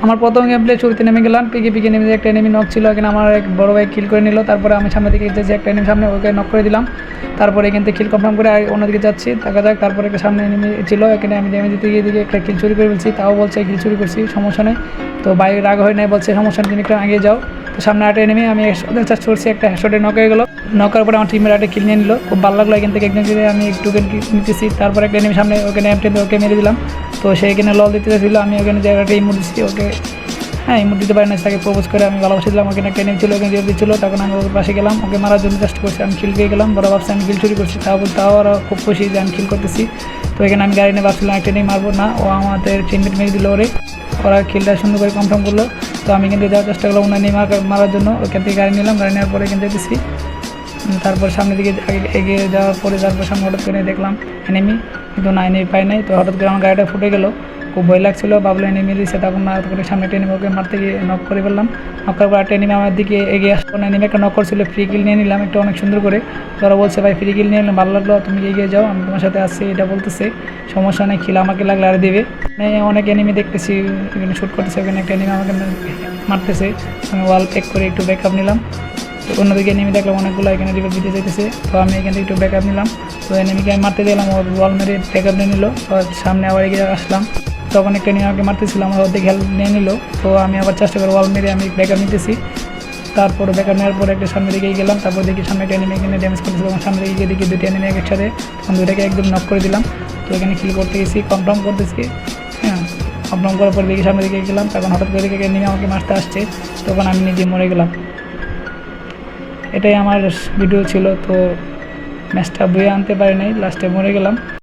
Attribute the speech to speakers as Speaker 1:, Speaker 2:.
Speaker 1: আমার প্রথম game play শুরুতে নেমে গেলাম, পিকে নেমে একটা এনিমি নক ছিল, এখানে আমার এক বড় ভাই কিল করে নিল। তারপরে আমি সামনে দিকে যেতে একটা এনিমি সামনে, ওকে নক করে দিলাম। তারপরে এখান থেকে কিল কনফার্ম করে অন্যদিকে যাচ্ছি, দেখা যাক। তারপরে একটা সামনে এনিমি ছিল, এখানে আমি ড্যামেজ দিতে গিয়ে দিকে একটা কিল চুরি করে ফেলছি, তাও বলছে কিল চুরি করছি, সমস্যা নেই। তো ভাই রাগ হয় নাই, বলছে সমস্যা নেই, তুমি একটু আগে যাও। তো সামনে একটা এনিমি, আমি চেষ্টা করছি, একটা হেডশটে নক হয়ে গেলো। নকার পরে আমার টিমের একটা কিল নিয়ে নিল, খুব ভালো লাগলো। এখান থেকে একজন কিনে আমি একটু নিতেছি। তারপরে একটা এনিমি সামনে, ওখানে ওকে মেরে দিলাম। তো সে এখানে লল দিতে ছিল, আমি ওখানে জায়গাটা ইমোট দিচ্ছি ওকে। হ্যাঁ, ইমোট দিতে পারি না, তাকে প্রপোজ করে আমি ভালোবাসা দিলাম। ওখানে একটা এনিমি ছিল, ওখানে দিয়ে দিচ্ছিল, তখন আমি ওর পাশে গেলাম, ওকে মারার জন্য চেষ্টা করছি। আমি কিল পেয়ে গেলাম, বড় ভাবছি আমি কিল চুরি করছি, তাও ওরা খুব খুশি যে আমি কিল করতেছি। তো এখানে আমি গাড়ি নিয়ে ভাবছিলাম একটা নিয়ে মারবো না, ও আমাদের টিমমেট মেরে দিল ওরা কিলটা সুন্দর করে কনফার্ম করলো। তো আমি কিন্তু যাওয়ার চেষ্টা করলাম ওনার নিয়ে মারার জন্য, ওখান থেকে গাড়ি নিলাম, গাড়ি নেওয়ার পরে এখানে যেতেছি। তারপর সামনের দিকে এগিয়ে যাওয়ার পরে তারপর সামনে হঠাৎ করে দেখলাম এনিমি, কিন্তু না এনিমি পাই নাই। তো হঠাৎ করে আমার গাড়িটা ফুটে গেল, খুব ভয় লাগছিলো, ভাবলো এনিমি দিয়েছে। তখন না করে সামনে একটা এনিমি, ওকে মারতে গিয়ে নক করে ফেললাম। নক করার পর একটা এনিমি আমার দিকে এগিয়ে আসলো, এনিমি একটা নক করছিল, ফ্রি কিল নিয়ে নিলাম একটা অনেক সুন্দর করে। ওরা বলছে ভাই ফ্রি কিল নিয়ে নিলাম, ভালো লাগলো, তুমি এগিয়ে যাও, আমি তোমার সাথে আসছি, এটা বলতেছে। সমস্যা নেই, কিল আমাকে লাগলে আর দেবে। অনেক এনিমি দেখতেছি এখানে শ্যুট করতেছে, ওখানে একটা এনিমি আমাকে মারতেছে। আমি ওয়াল প্যাক করে একটু ব্যাকআপ নিলাম। তো অন্যদিকে এনিমি দেখলাম অনেকগুলো এখানে রিভাইভ দিতে চাইতেছে, তো আমি এখান থেকে একটু ব্যাকআপ নিলাম। তো এনিমিকে আমি মারতে দিলাম, ওর ওয়াল মেরে ব্যাকআপ নিয়ে নিল। সামনে আবার এগিয়ে আসলাম, তখন একটা এনিমি আমাকে মারতেছিল, আমার অর্ধেক হেল্প নিয়ে নিল। তো আমি আবার চেষ্টা করে ওয়াল মেরে আমি ব্যাকআপ নিতেছি। তারপর ব্যাকআপ নেওয়ার পর একটা সামনে দিকে গেলাম, তারপর দেখি সামনে একটা এনিমি এখানে ড্যামেজ করতেছিল, এবং সামনে দিকে দেখি দুটো এনিমি একসাথে, তখন দুইটাকে একদম নক করে দিলাম। তো এখানে কিল করতে গেছি, কনফার্ম করতেছি। হ্যাঁ, কনফার্ম করার পর দেখি সামনে দিকে গেলাম, তখন হঠাৎ করে দেখে এনিমি আমাকে মারতে আসছে, তখন আমি নিজে মরে গেলাম। এটাই আমার ভিডিও ছিল। তো ম্যাচটা বয়ে আনতে পারি নাই, লাস্টে মরে গেলাম।